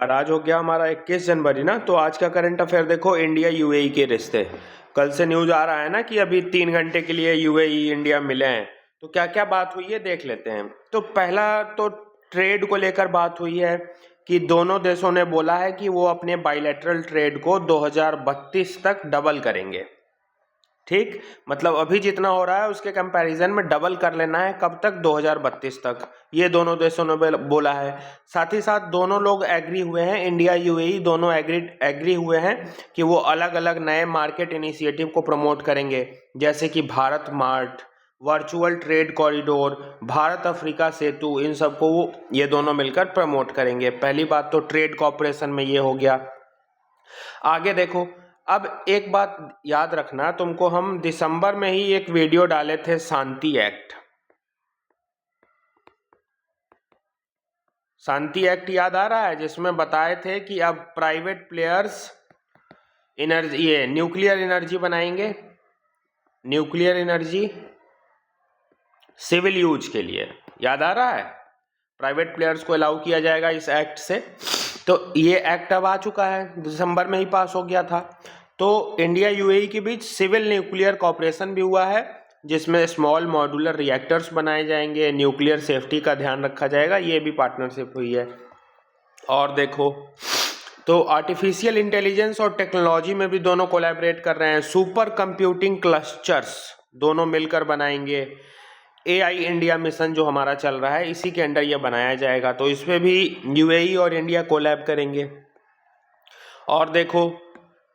और आज हो गया हमारा 21 जनवरी ना। तो आज का करंट अफेयर देखो, इंडिया यूएई के रिश्ते। कल से न्यूज आ रहा है ना कि अभी 3 घंटे के लिए यूएई इंडिया मिले हैं। तो क्या क्या बात हुई है देख लेते हैं। तो पहला तो ट्रेड को लेकर बात हुई है कि दोनों देशों ने बोला है कि वो अपने बायलैटरल ट्रेड को 2032 तक डबल करेंगे। ठीक, मतलब अभी जितना हो रहा है उसके कंपैरिजन में डबल कर लेना है। कब तक? 2032 तक। ये दोनों देशों ने बोला है। साथ ही साथ दोनों लोग एग्री हुए हैं, इंडिया यूएई दोनों एग्री हुए हैं कि वो अलग अलग नए मार्केट इनिशिएटिव को प्रमोट करेंगे, जैसे कि Bharat Mart, virtual trade corridor, Bharat Africa Setu, इन सबको वो ये दोनों मिलकर प्रमोट करेंगे। पहली बात तो ट्रेड कॉपरेशन में ये हो गया। आगे देखो, अब एक बात याद रखना तुमको, हम दिसंबर में ही एक वीडियो डाले थे शांति एक्ट। शांति एक्ट याद आ रहा है, जिसमें बताए थे कि अब प्राइवेट प्लेयर्स एनर्जी, ये न्यूक्लियर एनर्जी बनाएंगे, न्यूक्लियर एनर्जी सिविल यूज के लिए। याद आ रहा है? प्राइवेट प्लेयर्स को अलाउ किया जाएगा इस एक्ट से। तो ये एक्ट अब आ चुका है, दिसंबर में ही पास हो गया था। तो इंडिया यूएई के बीच सिविल न्यूक्लियर कॉपरेशन भी हुआ है, जिसमें स्मॉल मॉड्यूलर रिएक्टर्स बनाए जाएंगे, न्यूक्लियर सेफ्टी का ध्यान रखा जाएगा, ये भी पार्टनरशिप हुई है। और देखो, तो आर्टिफिशियल इंटेलिजेंस और टेक्नोलॉजी में भी दोनों कोलैबोरेट कर रहे हैं। सुपर कंप्यूटिंग क्लस्टर्स दोनों मिलकर बनाएंगे। एआई इंडिया मिशन जो हमारा चल रहा है, इसी के अंडर ये बनाया जाएगा, तो इसमें भी यूएई और इंडिया कोलैब करेंगे। और देखो,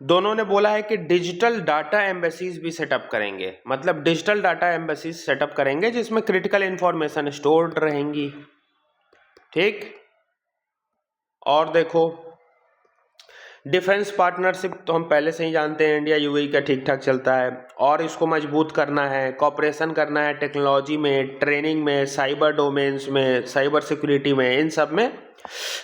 दोनों ने बोला है कि डिजिटल डाटा एम्बेसीज भी सेटअप करेंगे, मतलब डिजिटल डाटा एम्बेसीज सेटअप करेंगे जिसमें क्रिटिकल इंफॉर्मेशन स्टोर्ड रहेंगी। ठीक, और देखो, डिफेंस पार्टनरशिप तो हम पहले से ही जानते हैं इंडिया यूएई का ठीक ठाक चलता है, और इसको मजबूत करना है, कॉपरेशन करना है टेक्नोलॉजी में, ट्रेनिंग में, साइबर डोमेन्स में, साइबर सिक्योरिटी में, इन सब में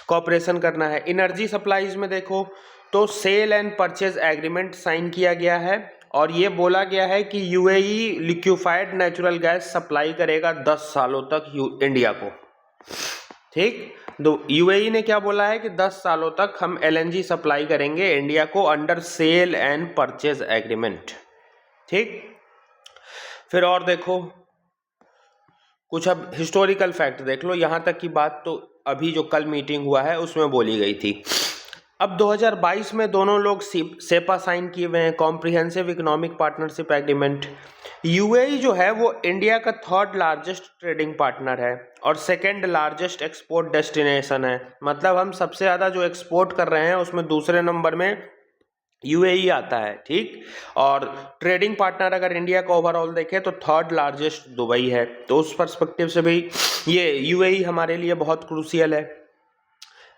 कॉपरेशन करना है। एनर्जी सप्लाईज में देखो, तो sale and purchase agreement sign किया गया है, और ये बोला गया है कि UAE liquefied natural gas supply करेगा 10 सालों तक इंडिया को। ठीक, तो यूएई ने क्या बोला है कि 10 सालों तक हम एलएनजी सप्लाई करेंगे इंडिया को under sale and purchase agreement. ठीक, फिर और देखो, कुछ अब हिस्टोरिकल फैक्ट देख लो। यहां तक की बात तो अभी जो कल मीटिंग हुआ है उसमें बोली गई थी। अब 2022 में दोनों लोग सेपा साइन किए हुए हैं, comprehensive economic partnership agreement. UAE जो है वो इंडिया का 3rd लार्जेस्ट ट्रेडिंग पार्टनर है और 2nd लार्जेस्ट एक्सपोर्ट डेस्टिनेशन है। मतलब हम सबसे ज़्यादा जो एक्सपोर्ट कर रहे हैं उसमें दूसरे नंबर में यूएई आता है। ठीक, और ट्रेडिंग पार्टनर अगर इंडिया का ओवरऑल देखें तो 3rd लार्जेस्ट दुबई है। तो उस पर्सपेक्टिव से भी ये यूएई हमारे लिए बहुत क्रूशियल है।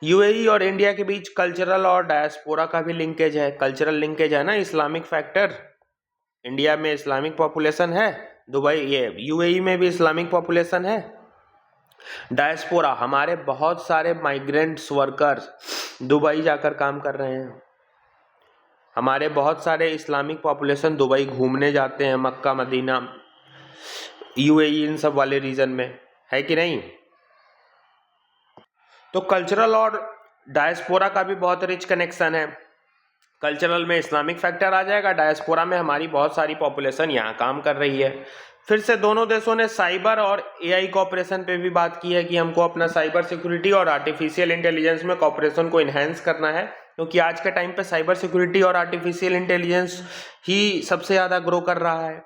यूएई और इंडिया के बीच कल्चरल और डायस्पोरा का भी लिंकेज है। कल्चरल लिंकेज है ना, इस्लामिक फैक्टर। इंडिया में इस्लामिक पॉपुलेशन है, दुबई ये यूएई में भी इस्लामिक पॉपुलेशन है। डायस्पोरा, हमारे बहुत सारे माइग्रेंट्स वर्कर्स दुबई जाकर काम कर रहे हैं। हमारे बहुत सारे इस्लामिक पॉपुलेशन दुबई घूमने जाते हैं, मक्का मदीना, यूएई, इन सब वाले रीजन में, है कि नहीं? तो कल्चरल और डायस्पोरा का भी बहुत रिच कनेक्शन है। कल्चरल में इस्लामिक फैक्टर आ जाएगा, डायस्पोरा में हमारी बहुत सारी पॉपुलेशन यहाँ काम कर रही है। फिर से दोनों देशों ने साइबर और एआई कॉपरेशन पे भी बात की है कि हमको अपना साइबर सिक्योरिटी और आर्टिफिशियल इंटेलिजेंस में कॉपरेशन को इन्हेंस करना है, क्योंकि आज के टाइम पे साइबर सिक्योरिटी और आर्टिफिशियल इंटेलिजेंस ही सबसे ज़्यादा ग्रो कर रहा है।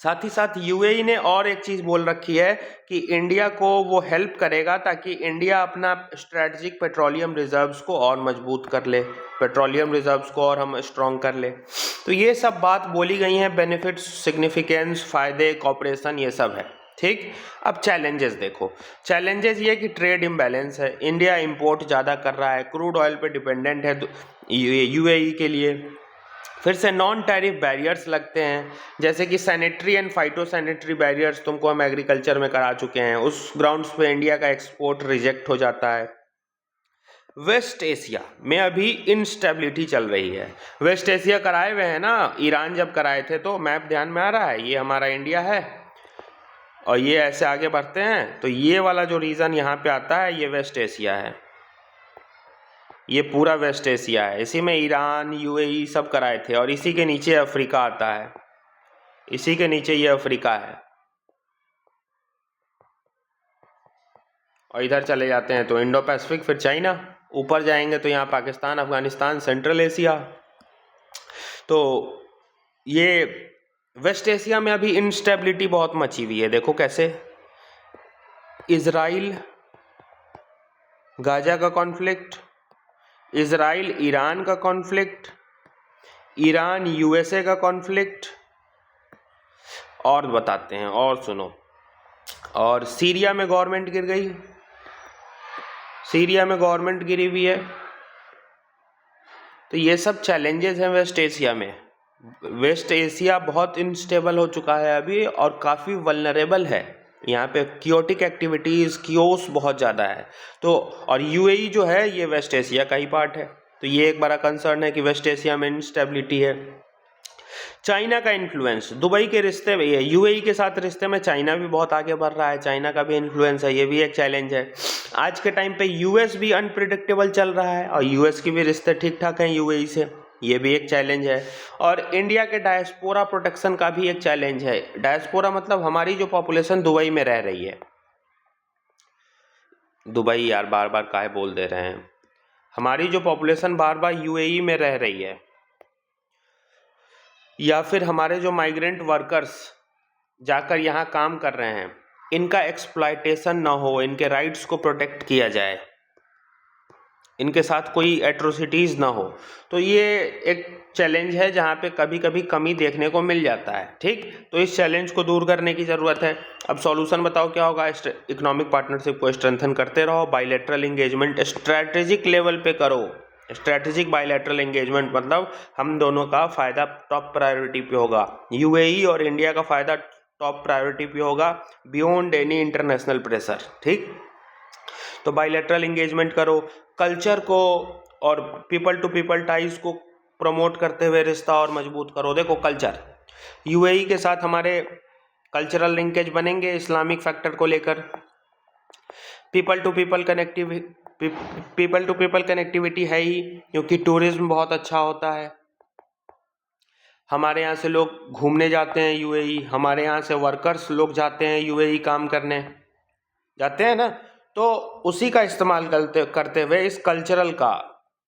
साथ ही साथ यूएई ने और एक चीज बोल रखी है कि इंडिया को वो हेल्प करेगा ताकि इंडिया अपना स्ट्रेटजिक पेट्रोलियम रिजर्व्स को और मजबूत कर ले, पेट्रोलियम रिजर्व्स को और हम स्ट्रॉन्ग कर ले। तो ये सब बात बोली गई हैं, बेनिफिट्स, सिग्निफिकेंस, फायदे, कॉपरेशन, ये सब है। ठीक, अब चैलेंजेस देखो। चैलेंजेस ये कि ट्रेड इम्बैलेंस है, इंडिया इंपोर्ट ज़्यादा कर रहा है, क्रूड ऑयल पे डिपेंडेंट है यूएई के लिए। फिर से नॉन टैरिफ बैरियर्स लगते हैं, जैसे कि sanitary and phyto sanitary barriers तुमको हम एग्रीकल्चर में करा चुके हैं, उस ग्राउंड्स पे इंडिया का एक्सपोर्ट रिजेक्ट हो जाता है। वेस्ट एशिया में अभी इंस्टेबिलिटी चल रही है। वेस्ट एशिया कराए हुए हैं ना, ईरान जब कराए थे, तो मैप ध्यान में आ रहा है, ये हमारा इंडिया है और ये ऐसे आगे बढ़ते हैं, तो ये वाला जो रीजन यहाँ पे आता है ये वेस्ट एशिया है। ये पूरा वेस्ट एशिया है, इसी में ईरान यूएई सब कराए थे, और इसी के नीचे अफ्रीका आता है, इसी के नीचे ये अफ्रीका है। और इधर चले जाते हैं तो इंडो पैसिफिक, फिर चाइना, ऊपर जाएंगे तो यहाँ पाकिस्तान, अफगानिस्तान, सेंट्रल एशिया। तो ये वेस्ट एशिया में अभी इंस्टेबिलिटी बहुत मची हुई है। देखो कैसे, इजराइल गाजा का कॉन्फ्लिक्ट, इजराइल ईरान का कॉन्फ्लिक्ट, ईरान यूएसए का कॉन्फ्लिक्ट, और बताते हैं, और सुनो, और सीरिया में गवर्नमेंट गिर गई, सीरिया में गवर्नमेंट गिरी हुई है। तो ये सब चैलेंजेस हैं वेस्ट एशिया में। वेस्ट एशिया बहुत इनस्टेबल हो चुका है अभी और काफ़ी वल्नरेबल है, यहाँ पे क्योटिक एक्टिविटीज़, क्योस बहुत ज़्यादा है। तो और यूएई जो है ये वेस्ट एशिया का ही पार्ट है, तो ये एक बड़ा कंसर्न है कि वेस्ट एशिया में इंस्टेबिलिटी है। चाइना का इन्फ्लुएंस, दुबई के रिश्ते, यूएई के साथ रिश्ते में चाइना भी बहुत आगे बढ़ रहा है, चाइना का भी इन्फ्लुएंस है, ये भी एक चैलेंज है। आज के टाइम पे यूएस भी अनप्रिडिक्टेबल चल रहा है और यूएस के भी रिश्ते ठीक ठाक हैं यूएई से, ये भी एक चैलेंज है। और इंडिया के डायस्पोरा प्रोटेक्शन का भी एक चैलेंज है। डायस्पोरा मतलब हमारी जो पॉपुलेशन दुबई में रह रही है, दुबई यार बार बार काहे बोल दे रहे हैं, हमारी जो पॉपुलेशन बार बार यूएई में रह रही है, या फिर हमारे जो माइग्रेंट वर्कर्स जाकर यहाँ काम कर रहे हैं, इनका एक्सप्लॉयटेशन ना हो, इनके राइट्स को प्रोटेक्ट किया जाए, इनके साथ कोई एट्रोसिटीज़ ना हो। तो ये एक चैलेंज है जहाँ पे कभी कभी कमी देखने को मिल जाता है। ठीक, तो इस चैलेंज को दूर करने की ज़रूरत है। अब सॉल्यूशन बताओ क्या होगा? इकोनॉमिक पार्टनरशिप को स्ट्रेंथन करते रहो, बायलैटरल एंगेजमेंट स्ट्रैटेजिक लेवल पे करो। स्ट्रैटेजिक बायलैटरल एंगेजमेंट मतलब हम दोनों का फ़ायदा टॉप प्रायोरिटी पे होगा, यूएई और इंडिया का फ़ायदा टॉप प्रायोरिटी पे होगा, बियॉन्ड एनी इंटरनेशनल प्रेशर। ठीक, तो बायलैटरल एंगेजमेंट करो, कल्चर को और पीपल टू पीपल टाइज को प्रमोट करते हुए रिश्ता और मजबूत करो। देखो कल्चर, यूएई के साथ हमारे कल्चरल लिंकेज बनेंगे इस्लामिक फैक्टर को लेकर। पीपल टू पीपल कनेक्टिविटी है ही, क्योंकि टूरिज्म बहुत अच्छा होता है। हमारे यहाँ से लोग घूमने जाते हैं यूएई, हमारे यहाँ से वर्कर्स लोग जाते हैं यूएई काम करने, जाते हैं ना, तो उसी का इस्तेमाल करते हुए इस कल्चरल का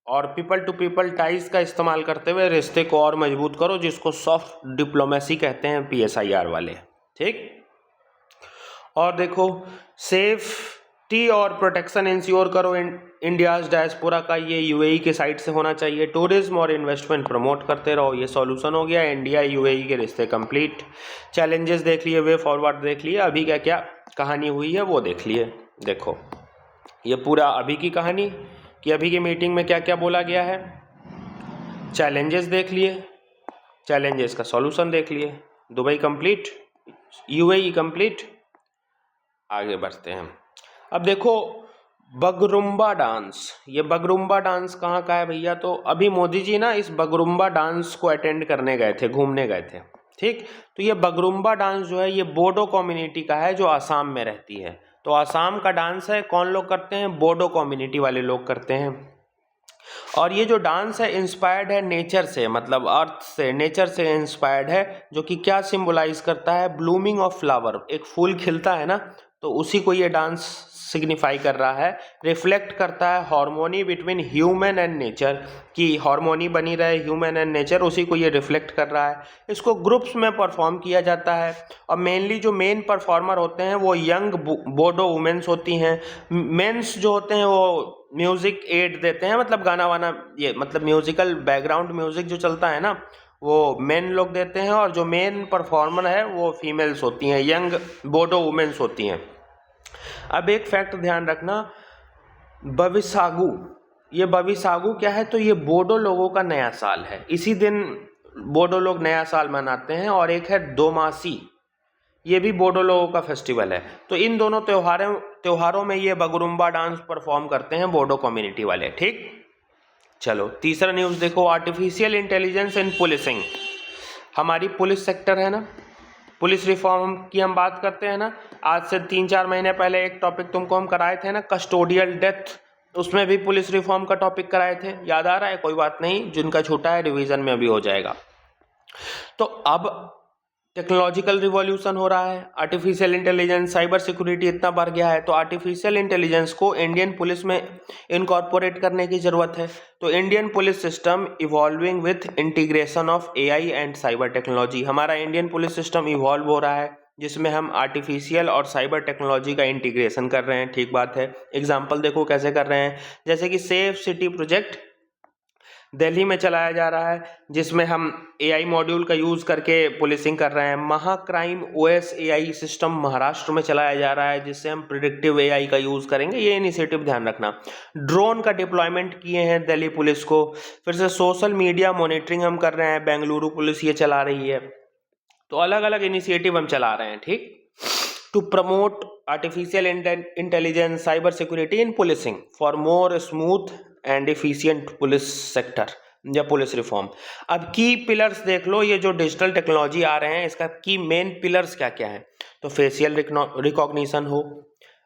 और पीपल टू पीपल टाइज का इस्तेमाल करते हुए रिश्ते को और मजबूत करो, जिसको सॉफ्ट डिप्लोमेसी कहते हैं PSIR वाले। ठीक, और देखो सेफ्टी और प्रोटेक्शन इंश्योर करो इंडियाज डायस्पोरा का, ये यूएई के साइड से होना चाहिए। टूरिज्म और इन्वेस्टमेंट प्रमोट करते रहो, ये सॉल्यूशन हो गया। इंडिया यूएई के रिश्ते कंप्लीट। चैलेंजेस देख लिए, वे फॉरवर्ड देख लिए, अभी क्या क्या कहानी हुई है वो देख लिए। देखो ये पूरा अभी की कहानी कि अभी की मीटिंग में क्या क्या बोला गया है, चैलेंजेस देख लिए, चैलेंजेस का सॉल्यूशन देख लिए। दुबई कंप्लीट, यूएई कंप्लीट, आगे बढ़ते हैं। अब देखो बगरुम्बा डांस, ये बगरुम्बा डांस कहाँ का है भैया? तो अभी मोदी जी ना इस बगरुम्बा डांस को अटेंड करने गए थे, घूमने गए थे। ठीक, तो ये बगरुम्बा डांस जो है ये बोडो कम्युनिटी का है जो आसाम में रहती है। तो आसाम का डांस है, कौन लोग करते हैं? बोडो कम्युनिटी वाले लोग करते हैं। और ये जो डांस है इंस्पायर्ड है नेचर से, मतलब अर्थ से, नेचर से इंस्पायर्ड है, जो कि क्या सिंबलाइज करता है? ब्लूमिंग ऑफ फ्लावर, एक फूल खिलता है ना, तो उसी को ये डांस सिग्निफाई कर रहा है। रिफ्लेक्ट करता है harmony between human and nature, कि हार्मोनी बनी रहे ह्यूमन एंड नेचर, उसी को ये रिफ्लेक्ट कर रहा है। इसको ग्रुप्स में परफॉर्म किया जाता है और मेनली जो मेन परफॉर्मर होते हैं वो यंग बोडो वुमेन्स होती हैं। मेंस जो होते हैं वो म्यूज़िक एड देते हैं, मतलब गाना वाना, ये मतलब म्यूज़िकल बैकग्राउंड म्यूज़िक जो चलता है ना वो मेन लोग देते हैं, और जो मेन परफॉर्मर है वो फीमेल्स होती हैं, यंग बोडो वुमेन्स होती हैं। अब एक फैक्ट ध्यान रखना, बविसागु, ये बविसागु क्या है? तो ये बोडो लोगों का नया साल है, इसी दिन बोडो लोग नया साल मनाते हैं। और एक है दोमासी, ये भी बोडो लोगों का फेस्टिवल है। तो इन दोनों त्योहारों में ये बगरुम्बा डांस परफॉर्म करते हैं बोडो कम्युनिटी वाले। ठीक, चलो तीसरा न्यूज़ देखो, आर्टिफिशियल इंटेलिजेंस इन पुलिसिंग। हमारी पुलिस सेक्टर है ना, पुलिस रिफॉर्म की हम बात करते हैं ना, आज से 3-4 महीने पहले एक टॉपिक तुमको हम कराए थे ना, कस्टोडियल डेथ उसमें भी पुलिस रिफॉर्म का टॉपिक कराए थे, याद आ रहा है? कोई बात नहीं, जिनका छोटा है रिवीजन में अभी हो जाएगा। तो अब टेक्नोलॉजिकल रिवॉल्यूशन हो रहा है, आर्टिफिशियल इंटेलिजेंस, साइबर सिक्योरिटी इतना बढ़ गया है, तो आर्टिफिशियल इंटेलिजेंस को इंडियन पुलिस में इनकॉर्पोरेट करने की जरूरत है। तो Indian police system evolving with integration of AI and cyber technology, हमारा इंडियन पुलिस सिस्टम इवॉल्व हो रहा है जिसमें हम आर्टिफिशियल और साइबर टेक्नोलॉजी का इंटीग्रेशन कर रहे हैं। ठीक बात है, एग्जाम्पल देखो कैसे कर रहे हैं, जैसे कि सेफ सिटी प्रोजेक्ट दिल्ली में चलाया जा रहा है जिसमें हम एआई मॉड्यूल का यूज़ करके पुलिसिंग कर रहे हैं। महाक्राइम ओएस एआई सिस्टम महाराष्ट्र में चलाया जा रहा है जिससे हम प्रिडिक्टिव एआई का यूज़ करेंगे, ये इनिशिएटिव ध्यान रखना। ड्रोन का डिप्लॉयमेंट किए हैं दिल्ली पुलिस को। फिर से सोशल मीडिया मॉनिटरिंग हम कर रहे हैं, बेंगलुरु पुलिस ये चला रही है। तो अलग अलग इनिशिएटिव हम चला रहे हैं, ठीक, to promote artificial intelligence, cyber security in policing for more smooth and efficient police sector या पुलिस रिफॉर्म। अब की पिलर्स देख लो, ये जो डिजिटल टेक्नोलॉजी आ रहे हैं इसका की मेन पिलर्स क्या क्या है। तो फेशियल रिकॉग्निशन हो,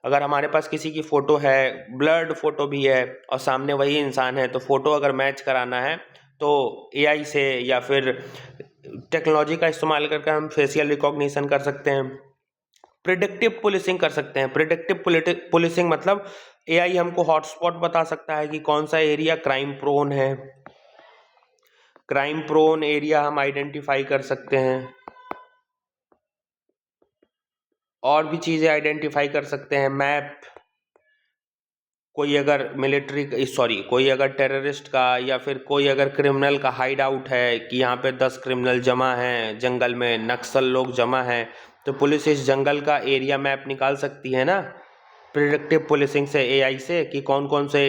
अगर हमारे पास किसी की फोटो है, ब्लर्ड फोटो भी है और सामने वही इंसान है, तो फोटो अगर मैच कराना है तो एआई से या फिर टेक्नोलॉजी का इस्तेमाल करके हम फेशियल रिकॉग्निशन कर सकते हैं। प्रिडिक्टिव पुलिसिंग कर सकते हैं। प्रिडिक्टिव पुलिसिंग मतलब एआई हमको हॉटस्पॉट बता सकता है कि कौन सा एरिया क्राइम प्रोन है, क्राइम प्रोन एरिया हम आइडेंटिफाई कर सकते हैं, और भी चीज़ें आइडेंटिफाई कर सकते हैं। मैप, कोई अगर कोई अगर टेररिस्ट का या फिर कोई अगर क्रिमिनल का हाइड आउट है कि यहाँ पे 10 क्रिमिनल जमा हैं जंगल में, नक्सल लोग जमा हैं, तो पुलिस इस जंगल का एरिया मैप निकाल सकती है ना प्रिडिक्टिव पुलिसिंग से, एआई से, कि कौन कौन से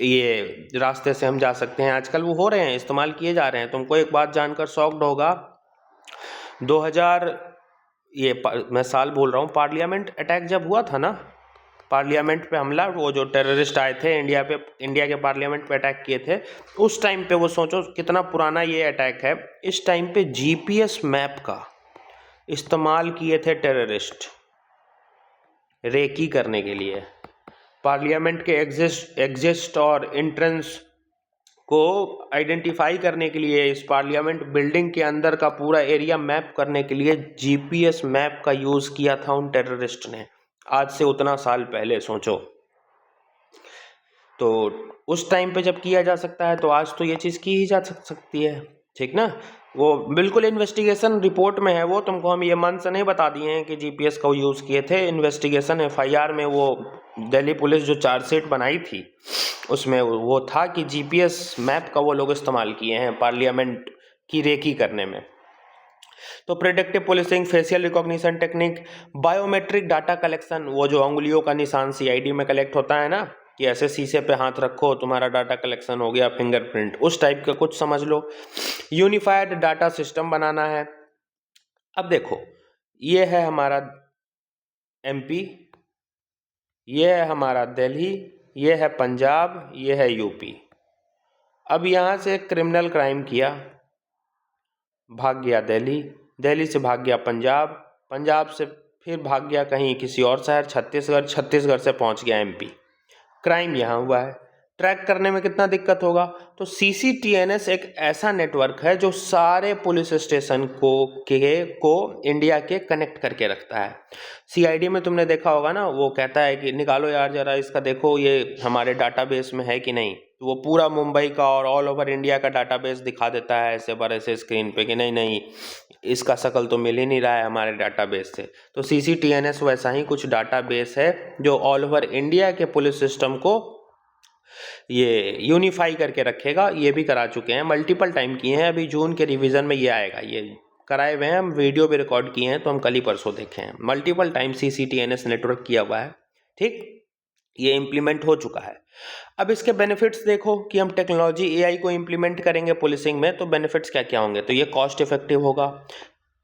ये रास्ते से हम जा सकते हैं। आजकल वो हो रहे हैं, इस्तेमाल किए जा रहे हैं। तुमको एक बात जानकर शॉक्ड होगा, 2000 मैं साल बोल रहा हूँ, पार्लियामेंट अटैक जब हुआ था ना, पार्लियामेंट पे हमला, वो जो टेररिस्ट आए थे इंडिया के पार्लियामेंट पे अटैक किए थे, उस टाइम पे वो सोचो कितना पुराना ये अटैक है, इस टाइम पे जीपीएस मैप का इस्तेमाल किए थे टेररिस्ट रेकी करने के लिए। पार्लियामेंट के एग्जिस्ट और एंट्रेंस को आइडेंटिफाई करने के लिए, इस पार्लियामेंट बिल्डिंग के अंदर का पूरा एरिया मैप करने के लिए जीपीएस मैप का यूज़ किया था उन टेररिस्ट ने, आज से उतना साल पहले सोचो। तो उस टाइम पे जब किया जा सकता है तो आज तो ये चीज़ की ही जा सकती है, ठीक ना। वो बिल्कुल इन्वेस्टिगेशन रिपोर्ट में है, वो तुमको हम ये मन से नहीं बता दिए हैं कि जीपीएस का यूज़ किए थे। इन्वेस्टिगेशन एफआईआर में वो दिल्ली पुलिस जो चार्जशीट बनाई थी उसमें वो था कि जीपीएस मैप का वो लोग इस्तेमाल किए हैं पार्लियामेंट की रेकी करने में। तो predictive policing, facial recognition technique, biometric data collection, वो जो उंगलियों का निशान सीआईडी में कलेक्ट होता है ना, कि ऐसे शीशे पे हाथ रखो तुम्हारा डाटा कलेक्शन हो गया, फिंगरप्रिंट, उस टाइप का कुछ समझ लो। यूनिफाइड डाटा सिस्टम बनाना है। अब देखो, ये है हमारा एमपी, ये है हमारा दिल्ली, ये है पंजाब, ये है यूपी। अब यहाँ से क्रिमिनल क्राइम किया, भाग गया दिल्ली, दिल्ली से भाग गया पंजाब, पंजाब से फिर भाग गया कहीं किसी और शहर, छत्तीसगढ़, छत्तीसगढ़ से पहुंच गया एमपी। क्राइम यहाँ हुआ है, ट्रैक करने में कितना दिक्कत होगा। तो सीसीटीएनएस एक ऐसा नेटवर्क है जो सारे पुलिस स्टेशन को इंडिया के कनेक्ट करके रखता है। सीआईडी में तुमने देखा होगा ना, वो कहता है कि निकालो यार जरा इसका, देखो ये हमारे डाटाबेस में है कि नहीं, तो वो पूरा मुंबई का और ऑल ओवर इंडिया का डाटाबेस दिखा देता है ऐसे पर ऐसे स्क्रीन पे कि नहीं नहीं इसका शकल तो मिल ही नहीं रहा है हमारे डाटाबेस से। तो सीसीटीएनएस वैसा ही कुछ डाटाबेस है जो ऑल ओवर इंडिया के पुलिस सिस्टम को ये यूनिफाई करके रखेगा। ये भी करा चुके हैं, मल्टीपल टाइम किए हैं, अभी जून के रिवीजन में ये आएगा, ये कराए हुए हैं, हम वीडियो भी रिकॉर्ड किए हैं, तो हम कल ही परसों देखे हैं। मल्टीपल टाइम सीसीटीएनएस नेटवर्क किया हुआ है, ठीक, ये इम्प्लीमेंट हो चुका है। अब इसके बेनिफिट्स देखो कि हम टेक्नोलॉजी एआई को इम्प्लीमेंट करेंगे पुलिसिंग में, तो बेनिफिट्स क्या क्या होंगे। तो ये कॉस्ट इफेक्टिव होगा,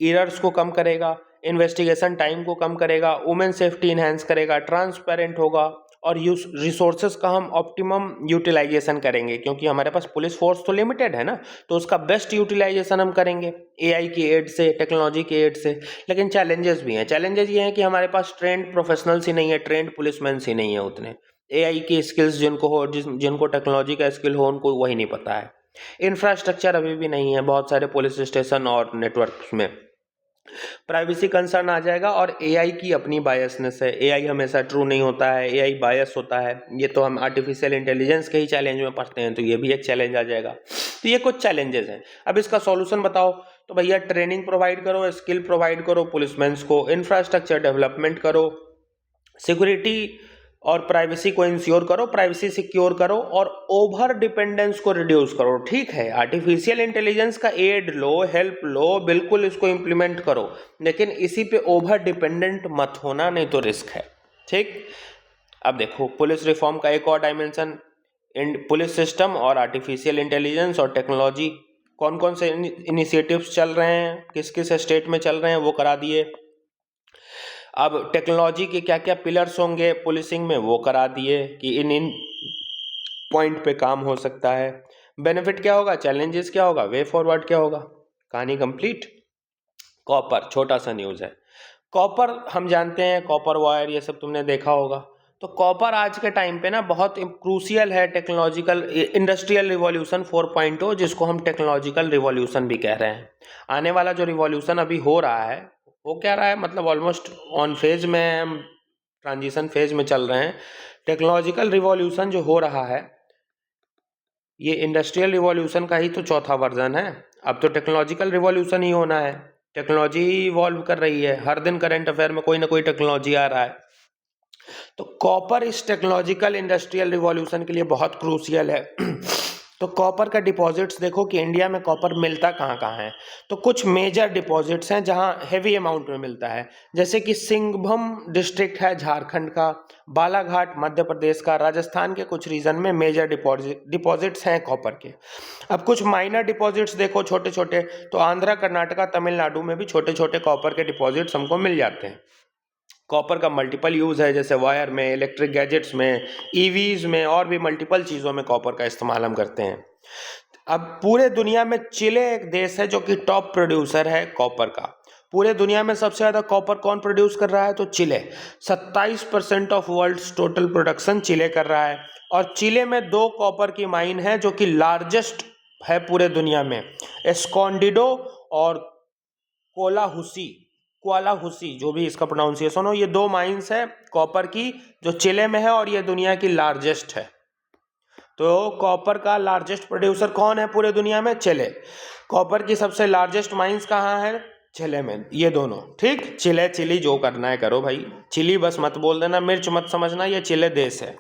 एरर्स को कम करेगा, इन्वेस्टिगेशन टाइम को कम करेगा, वुमेन सेफ्टी इन्हेंस करेगा, ट्रांसपेरेंट होगा, और रिसोर्सेज का हम ऑप्टिमम यूटिलाइजेशन करेंगे, क्योंकि हमारे पास पुलिस फोर्स तो लिमिटेड है ना, तो उसका बेस्ट यूटिलाइजेशन हम करेंगे एआई की एड से, टेक्नोलॉजी की एड से। लेकिन चैलेंजेस भी हैं। चैलेंजेस ये हैं कि हमारे पास ट्रेंड प्रोफेशनल्स ही नहीं है, ट्रेंड पुलिसमैन ही नहीं है उतने, एआई की स्किल्स जिनको हो, जिनको टेक्नोलॉजी का स्किल हो, उनको वही नहीं पता है। इंफ्रास्ट्रक्चर अभी भी नहीं है बहुत सारे पुलिस स्टेशन और नेटवर्क्स में। प्राइवेसी कंसर्न आ जाएगा और एआई की अपनी बायसनेस है। एआई हमेशा ट्रू नहीं होता है, एआई बायस होता है। ये तो हम आर्टिफिशियल इंटेलिजेंस के ही चैलेंज में पढ़ते हैं, तो ये भी एक चैलेंज आ जाएगा। तो ये कुछ चैलेंजेस हैं। अब इसका सॉल्यूशन बताओ, तो भैया ट्रेनिंग प्रोवाइड करो, स्किल प्रोवाइड करो पुलिसमैन्स को, इंफ्रास्ट्रक्चर डेवलपमेंट करो, सिक्योरिटी और प्राइवेसी को इंश्योर करो, प्राइवेसी सिक्योर करो और ओवर डिपेंडेंस को रिड्यूस करो। ठीक है, आर्टिफिशियल इंटेलिजेंस का एड लो, हेल्प लो, बिल्कुल इसको इम्प्लीमेंट करो, लेकिन इसी पे ओवर डिपेंडेंट मत होना, नहीं तो रिस्क है। ठीक, अब देखो पुलिस रिफॉर्म का एक और डायमेंशन, पुलिस सिस्टम और आर्टिफिशियल इंटेलिजेंस और टेक्नोलॉजी, कौन कौन से इनिशिएटिव्स चल रहे हैं, किस किस स्टेट में चल रहे हैं, वो करा दिए। अब टेक्नोलॉजी के क्या क्या पिलर्स होंगे पुलिसिंग में, वो करा दिए कि इन इन पॉइंट पे काम हो सकता है। बेनिफिट क्या होगा, चैलेंजेस क्या होगा, वे फॉरवर्ड क्या होगा। कहानी कंप्लीट। कॉपर, छोटा सा न्यूज़ है। कॉपर हम जानते हैं, कॉपर वायर ये सब तुमने देखा होगा। तो कॉपर आज के टाइम पे ना बहुत क्रूशियल है टेक्नोलॉजिकल इंडस्ट्रियल रिवॉल्यूशन 4.0, जिसको हम टेक्नोलॉजिकल रिवॉल्यूशन भी कह रहे हैं। आने वाला जो रिवॉल्यूशन अभी हो रहा है वो क्या रहा है, मतलब ऑलमोस्ट ऑन फेज में, हम ट्रांजिशन फेज में चल रहे हैं। टेक्नोलॉजिकल रिवॉल्यूशन जो हो रहा है ये इंडस्ट्रियल रिवॉल्यूशन का ही तो चौथा वर्जन है। अब तो टेक्नोलॉजिकल रिवॉल्यूशन ही होना है। टेक्नोलॉजी ही इवॉल्व कर रही है, हर दिन करंट अफेयर में कोई ना कोई टेक्नोलॉजी आ रहा है। तो कॉपर इस टेक्नोलॉजिकल इंडस्ट्रियल रिवॉल्यूशन के लिए बहुत क्रूशियल है। तो कॉपर का डिपॉजिट्स देखो कि इंडिया में कॉपर मिलता कहाँ कहाँ है। तो कुछ मेजर डिपॉजिट्स हैं जहाँ हेवी अमाउंट में मिलता है, जैसे कि सिंघभूम डिस्ट्रिक्ट है झारखंड का, बालाघाट मध्य प्रदेश का, राजस्थान के कुछ रीजन में मेजर डिपॉजिट्स हैं कॉपर के। अब कुछ माइनर डिपॉजिट्स देखो छोटे छोटे, तो आंध्रा, कर्नाटका, तमिलनाडु में भी छोटे छोटे कॉपर के डिपॉजिट्स हमको मिल जाते हैं। कॉपर का मल्टीपल यूज़ है, जैसे वायर में, इलेक्ट्रिक गैजेट्स में, ईवीज में और भी मल्टीपल चीज़ों में कॉपर का इस्तेमाल हम करते हैं। अब पूरे दुनिया में चिले एक देश है जो कि टॉप प्रोड्यूसर है कॉपर का। पूरे दुनिया में सबसे ज़्यादा कॉपर कौन प्रोड्यूस कर रहा है, तो चिले। 27% ऑफ वर्ल्ड्स टोटल प्रोडक्शन चिले कर रहा है। और चिले में 2 कॉपर की माइन है जो कि लार्जेस्ट है पूरे दुनिया में, एस्कॉन्डिडो और कोलाहुसी, जो भी इसका प्रोनाउंसिएशन हो। ये 2 माइंस है कॉपर की जो चिले में है और ये दुनिया की लार्जेस्ट है। तो कॉपर का लार्जेस्ट प्रोड्यूसर कौन है पूरे दुनिया में, चिले। कॉपर की सबसे लार्जेस्ट माइंस कहाँ है, चिले में। ये दोनों, ठीक, चिले चिली जो करना है करो भाई, चिली बस मत बोल देना, मिर्च मत समझना, ये चिले देश है।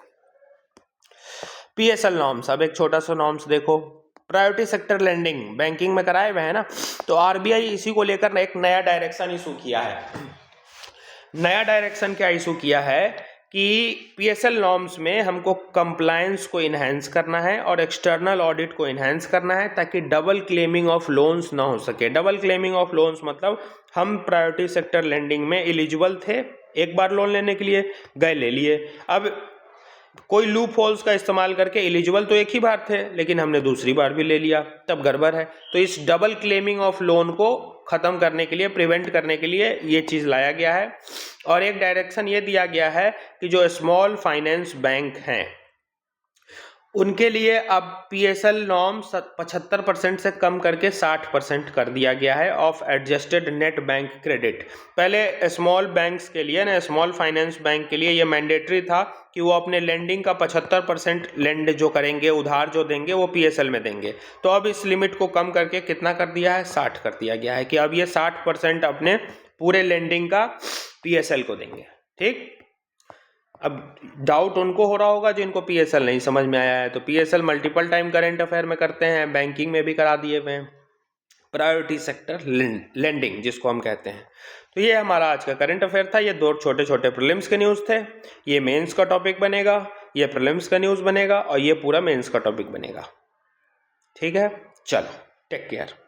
पीएसएल नॉर्म्स, अब एक छोटा सा नॉर्म्स देखो, प्रायोरिटी सेक्टर लेंडिंग बैंकिंग में कराए हुए हैं ना, तो आरबीआई इसी को लेकर एक नया डायरेक्शन इशू किया है। नया डायरेक्शन क्या इशू किया है कि पीएसएल नॉर्म्स में हमको कंप्लायंस को इन्हेंस करना है और एक्सटर्नल ऑडिट को इन्हेंस करना है, ताकि डबल क्लेमिंग ऑफ लोन्स ना हो सके। डबल क्लेमिंग ऑफ लोन्स मतलब हम प्रायोरिटी सेक्टर लेंडिंग में एलिजिबल थे, एक बार लोन लेने के लिए गए, ले लिए, अब कोई लूप होल्स का इस्तेमाल करके एलिजिबल तो एक ही बार थे लेकिन हमने दूसरी बार भी ले लिया, तब गड़बड़ है। तो इस डबल क्लेमिंग ऑफ लोन को ख़त्म करने के लिए, प्रिवेंट करने के लिए ये चीज़ लाया गया है। और एक डायरेक्शन ये दिया गया है कि जो स्मॉल फाइनेंस बैंक हैं उनके लिए अब पीएसएल नॉर्म 75% से कम करके 60% कर दिया गया है of adjusted net bank credit. पहले स्मॉल बैंक्स के लिए ना, स्मॉल फाइनेंस बैंक के लिए ये मैंडेटरी था कि वो अपने लेंडिंग का 75% लेंड जो करेंगे, उधार जो देंगे, वो पीएसएल में देंगे। तो अब इस लिमिट को कम करके कितना कर दिया है, 60 कर दिया गया है कि अब ये 60% अपने पूरे लेंडिंग का पीएसएल को देंगे। ठीक, अब डाउट उनको हो रहा होगा जिनको पीएसएल नहीं समझ में आया है। तो PSL multiple time current affair में करते हैं, बैंकिंग में भी करा दिए हुए हैं, प्रायोरिटी सेक्टर लेंडिंग जिसको हम कहते हैं। तो ये हमारा आज का करंट अफेयर था। ये 2 छोटे छोटे प्रीलिम्स के न्यूज़ थे। ये मेंस का टॉपिक बनेगा, ये प्रीलिम्स का न्यूज़ बनेगा और ये पूरा मेंस का टॉपिक बनेगा। ठीक है, चलो टेक केयर।